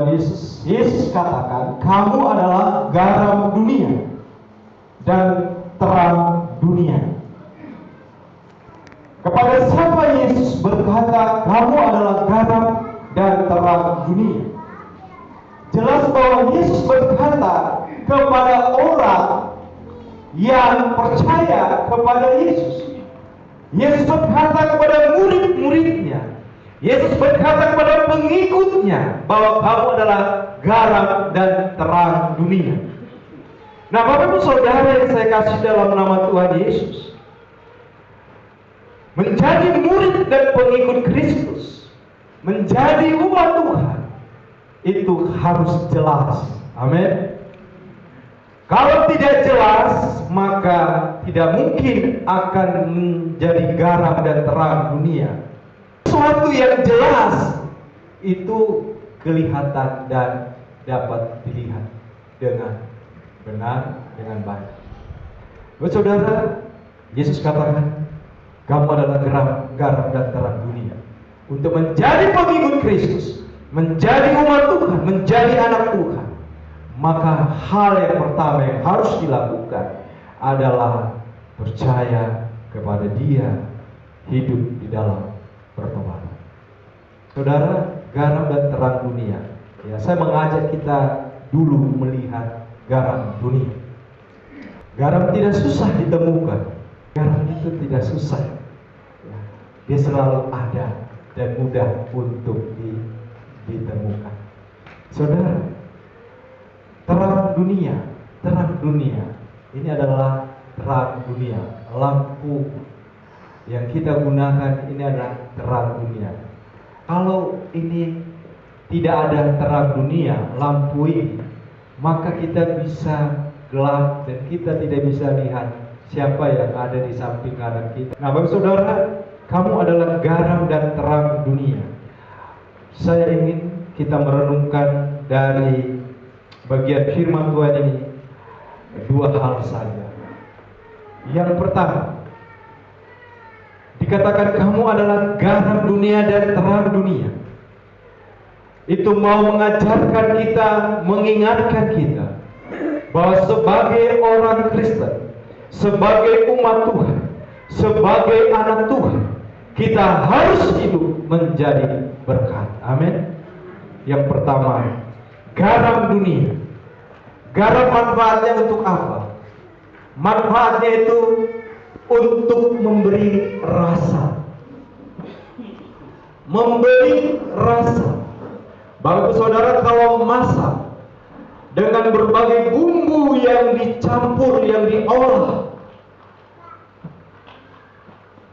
Tuhan Yesus. Yesus katakan, kamu adalah garam dunia dan terang dunia. Kepada siapa Yesus berkata, kamu adalah garam dan terang dunia? Jelas bahwa Yesus berkata kepada orang yang percaya kepada Yesus. Yesus berkata kepada murid-muridnya, Yesus berkata kepada pengikutnya bahwa kamu adalah garam dan terang dunia. Nah, Bapak Ibu Saudara yang saya kasih dalam nama Tuhan Yesus, menjadi murid dan pengikut Kristus, menjadi umat Tuhan, itu harus jelas. Amin. Kalau tidak jelas, maka tidak mungkin akan menjadi garam dan terang dunia. Sesuatu yang jelas itu kelihatan dan dapat dilihat dengan benar, dengan baik. Saudara, Yesus katakan, kamu adalah garam dan terang dunia. Untuk menjadi pengikut Kristus, menjadi umat Tuhan, menjadi anak Tuhan, maka hal yang pertama yang harus dilakukan adalah percaya kepada Dia, hidup di dalam pertobatan. Saudara, garam dan terang dunia. Ya, saya mengajak kita dulu melihat garam dunia. Garam tidak susah ditemukan. Garam itu tidak susah. Ya, dia selalu ada dan mudah untuk ditemukan. Saudara, terang dunia ini adalah terang dunia. Lampu yang kita gunakan ini adalah terang dunia. Kalau ini tidak ada terang dunia, lampu ini, maka kita bisa gelap dan kita tidak bisa lihat siapa yang ada di samping kanan kita. Nah, Bapak Saudara, kamu adalah garam dan terang dunia. Saya ingin kita merenungkan dari bagian firman Tuhan ini dua hal saja. Yang pertama, dikatakan kamu adalah garam dunia dan terang dunia. Itu mau mengajarkan kita, mengingatkan kita bahwa sebagai orang Kristen, sebagai umat Tuhan, sebagai anak Tuhan, kita harus hidup menjadi berkat. Amin. Yang pertama, garam dunia. Garam manfaatnya untuk apa? Manfaatnya itu untuk memberi rasa. Memberi rasa. Bapak Saudara, kalau masak dengan berbagai bumbu yang dicampur, yang diolah,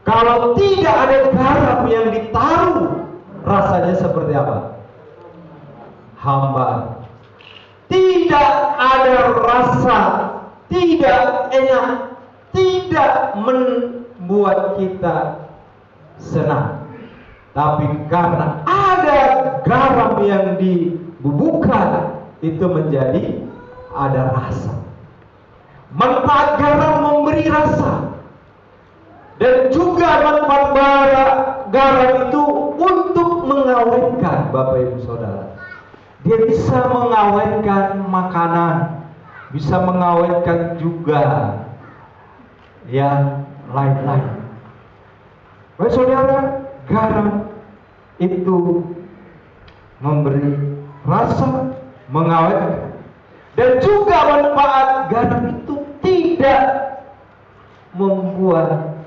kalau tidak ada garam yang ditaruh, rasanya seperti apa? Hambar. Tidak ada rasa, tidak enak, tidak membuat kita senang. Tapi karena ada garam yang dibubukkan, itu menjadi ada rasa. Manfaat garam memberi rasa. Dan juga manfaat garam itu untuk mengawetkan, Bapak Ibu Saudara. Dia bisa mengawetkan makanan, bisa mengawetkan juga yang lain-lain. Bapak Saudara, garam itu memberi rasa, mengawetkan. Dan juga manfaat garam itu tidak membuat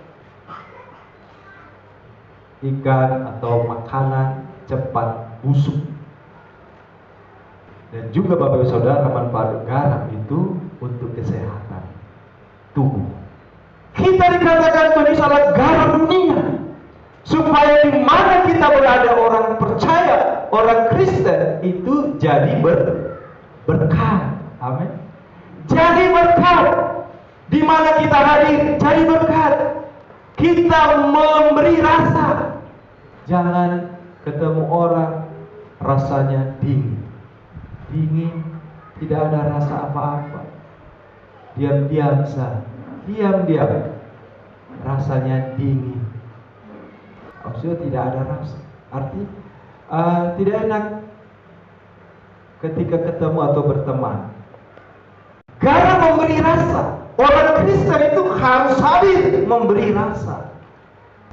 ikan atau makanan cepat busuk. Dan juga Bapak Ibu Saudara, manfaat garam itu untuk kesehatan tubuh. Kita dikatakan menjadi salah garam dunia, supaya di mana kita berada, orang percaya, orang Kristen itu jadi berkat. Amin. Jadi berkat. Di mana kita hadir, jadi berkat. Kita memberi rasa. Jangan ketemu orang rasanya dingin. Dingin, tidak ada rasa apa-apa. Diam-diam saja. Diam-diam. Rasanya dingin. Maksudnya tidak ada rasa. Arti tidak enak. ketika ketemu atau berteman. Garam memberi rasa. Orang Kristen itu harus hadir memberi rasa.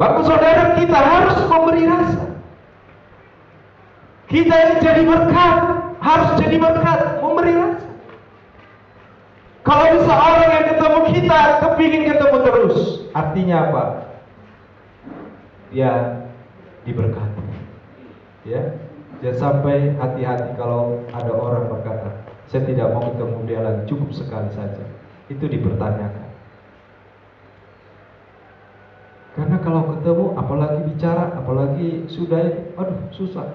Bapak saudara, kita harus memberi rasa. Kita yang jadi berkat, harus jadi berkat, memberi rasa. Kalau bisa orang yang ketemu kita kepingin ketemu terus, artinya apa? Dia diberkati. Ya, jangan sampai hati-hati kalau ada orang berkata, saya tidak mau ketemu dia lagi, cukup sekali saja. Itu dipertanyakan. Karena kalau ketemu, apalagi bicara, apalagi sudah, aduh susah,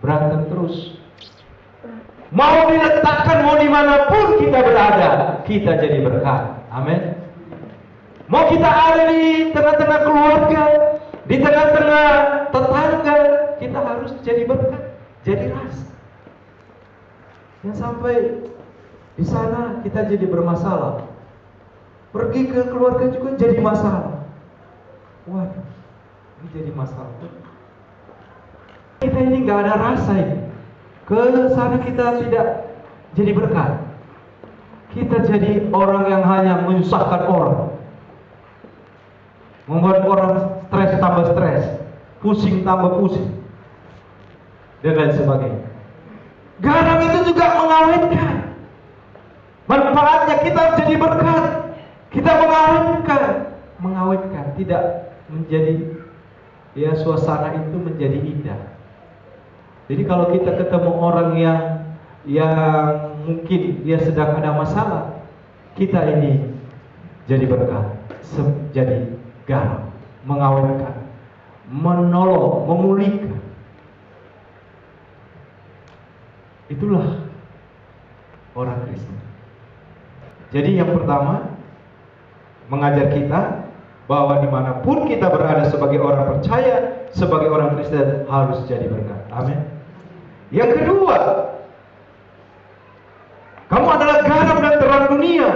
berantem terus. Mau diletakkan mau dimanapun kita berada, kita jadi berkat. Amin. Mau kita ada di tengah-tengah keluarga, di tengah-tengah tetangga, kita harus jadi berkat, jadi rasa. Yang sampai di sana kita jadi bermasalah, pergi ke keluarga juga jadi masalah. Waduh, ini jadi masalah. Kita ini nggak ada rasa ini. Ke sana kita tidak jadi berkat. Kita jadi orang yang hanya menyusahkan orang, membuat orang stres tambah stres, pusing tambah pusing, dan lain sebagainya. Garam itu juga mengawetkan. Manfaatnya kita jadi berkat. Kita mengawetkan, tidak menjadi suasana itu menjadi indah. Jadi kalau kita ketemu orang yang mungkin dia sedang ada masalah, kita ini jadi berkat, jadi garam, mengawetkan, menolong, memulihkan. Itulah orang Kristen. Jadi yang pertama, mengajar kita bahwa dimanapun kita berada sebagai orang percaya, sebagai orang Kristen harus jadi berkat. Amin. Yang kedua, kamu adalah garam dan terang dunia.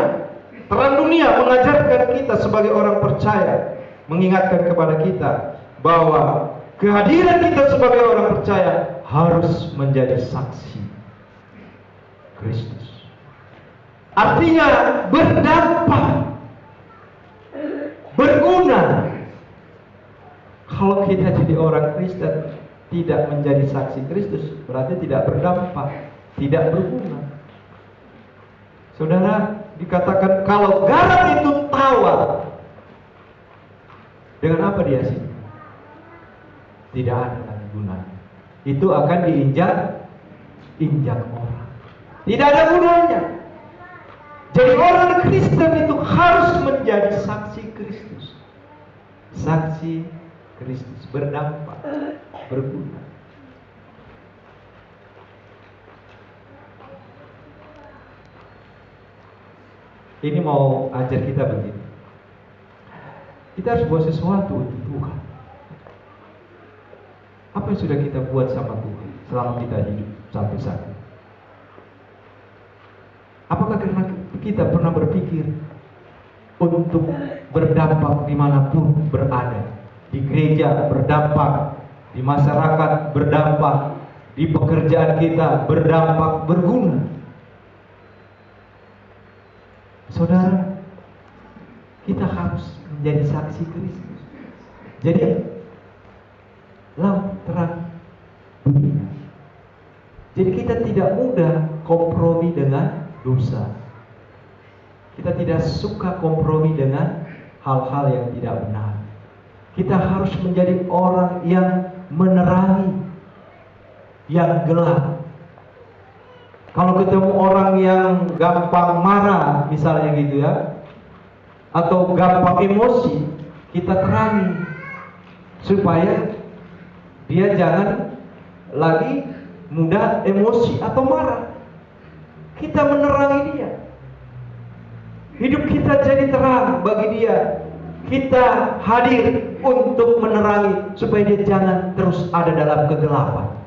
Terang dunia mengajarkan kita sebagai orang percaya, mengingatkan kepada kita bahwa kehadiran kita sebagai orang percaya harus menjadi saksi Kristus. Artinya berdampak, berguna. Kalau kita jadi orang Kristen tidak menjadi saksi Kristus, berarti tidak berdampak, tidak berguna. Saudara, dikatakan kalau garam itu tawar, dengan apa dia sih? Tidak ada lagi gunanya. Itu akan diinjak orang. Tidak ada gunanya. Jadi orang Kristen itu harus menjadi saksi Kristus. Saksi Kristus, berdampak, berguna. Ini mau ajar kita begini. Kita harus buat sesuatu untuk Tuhan. Apa yang sudah kita buat sama Tuhan selama kita hidup sampai saat ini? Apakah karena kita pernah berpikir untuk berdampak dimanapun berada? Di gereja berdampak, di masyarakat berdampak, di pekerjaan kita berdampak, berguna. Saudara, kita harus menjadi saksi Kristus. Jadi lampu terang dunia. Jadi kita tidak mudah kompromi dengan dosa. Kita tidak suka kompromi dengan hal-hal yang tidak benar. Kita harus menjadi orang yang menerangi yang gelap. Kalau ketemu orang yang gampang marah misalnya gitu ya, atau gampang emosi, kita terangi supaya dia jangan lagi mudah emosi atau marah. Kita menerangi dia. Hidup kita jadi terang bagi dia. Kita hadir untuk menerangi supaya dia jangan terus ada dalam kegelapan.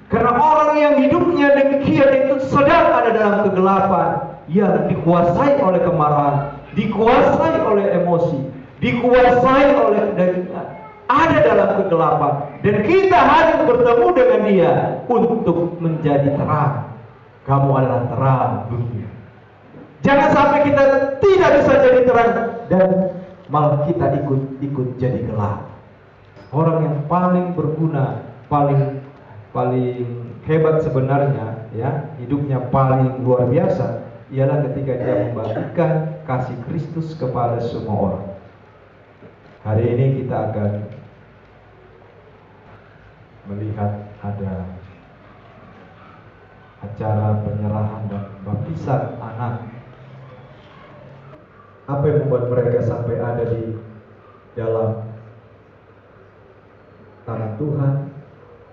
Karena orang yang hidupnya demikian itu sedang ada dalam kegelapan, yang dikuasai oleh kemarahan, dikuasai oleh emosi, dikuasai oleh kedagingan. ada dalam kegelapan, dan kita harus bertemu dengan Dia untuk menjadi terang. Kamu adalah terang dunia. Jangan sampai kita tidak bisa jadi terang dan malah kita ikut jadi gelap. Orang yang paling berguna, paling hebat sebenarnya, ya, hidupnya paling luar biasa, ialah ketika dia membagikan kasih Kristus kepada semua orang. Hari ini kita akan melihat ada acara penyerahan dan baptisan anak. Apa yang membuat mereka sampai ada di dalam tanah Tuhan,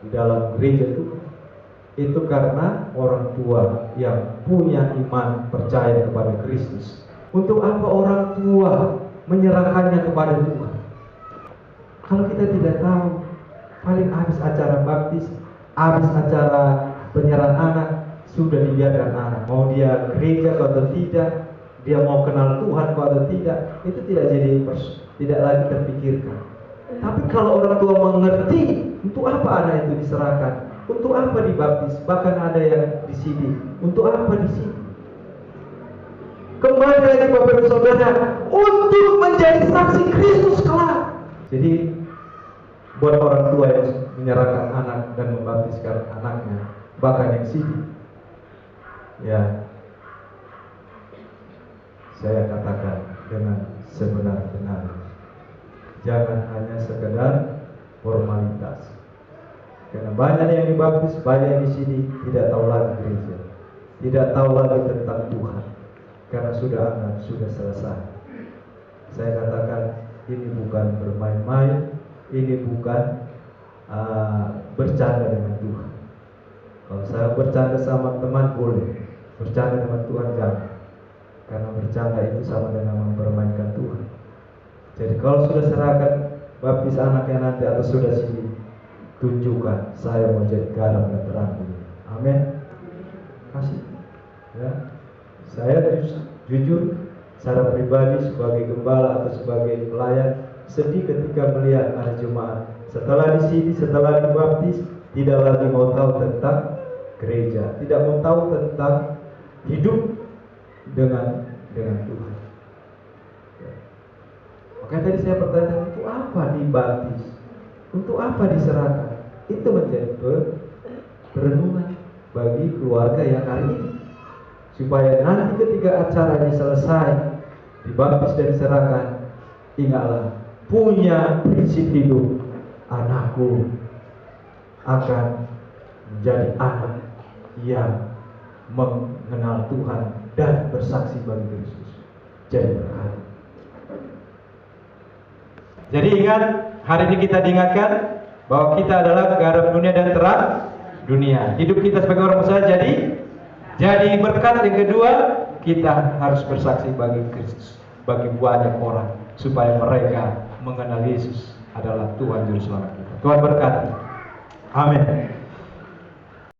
di dalam gereja Tuhan? Itu karena orang tua yang punya iman percaya kepada Kristus. Untuk apa orang tua menyerahkannya kepada Tuhan? Kalau kita tidak tahu, paling habis acara baptis, habis acara penyerahan anak, sudah dibiarkan anak. Mau dia gereja atau tidak, dia mau kenal Tuhan atau tidak, itu tidak lagi terpikirkan. Tapi kalau orang tua mengerti, untuk apa anak itu diserahkan? Untuk apa dibaptis? Bahkan ada yang di sini. Untuk apa di sini? Kembali lagi Bapak Ibu Saudara, untuk menjadi saksi Kristus kelak. Jadi buat orang tua yang menyerahkan anak dan membaptiskan anaknya, bahkan yang sini, ya, saya katakan dengan sebenar-benarnya, jangan hanya sekedar formalitas. Karena banyak yang dibaptis, banyak yang di sini tidak tahu lagi gereja, tidak tahu lagi tentang Tuhan, karena sudah anggap sudah selesai. Saya katakan ini bukan bermain-main, ini bukan bercanda dengan Tuhan. Kalau saya bercanda sama teman boleh, bercanda dengan Tuhan jangan, karena bercanda itu sama dengan mempermainkan Tuhan. Jadi kalau sudah serahkan baptis anaknya nanti atau sudah sini, tunjukkan saya mau jadi garam dan terang ini. Amin. Kasih. Ya. Saya jujur secara pribadi sebagai gembala atau sebagai pelayan sedih ketika melihat ada jemaat setelah di sini, setelah dibaptis, tidak lagi mau tahu tentang gereja, tidak mau tahu tentang hidup dengan Tuhan. Ya. Makanya tadi saya bertanya, untuk apa dibaptis? Untuk apa diserahkan? Itu menjadi perenungan bagi keluarga yang hari ini, supaya nanti ketika acaranya selesai, dibaptis dan diserahkan, ingatlah, punya prinsip hidup, anakku akan menjadi anak yang mengenal Tuhan dan bersaksi bagi Kristus. Jadi berkat. Jadi ingat, hari ini kita diingatkan bahwa kita adalah garam dunia dan terang dunia. Hidup kita sebagai orang usaha jadi berkat. Yang kedua, kita harus bersaksi bagi Kristus, bagi banyak orang, supaya mereka mengenal Yesus adalah Tuhan Juru Selamat kita. Tuhan berkati. Amin.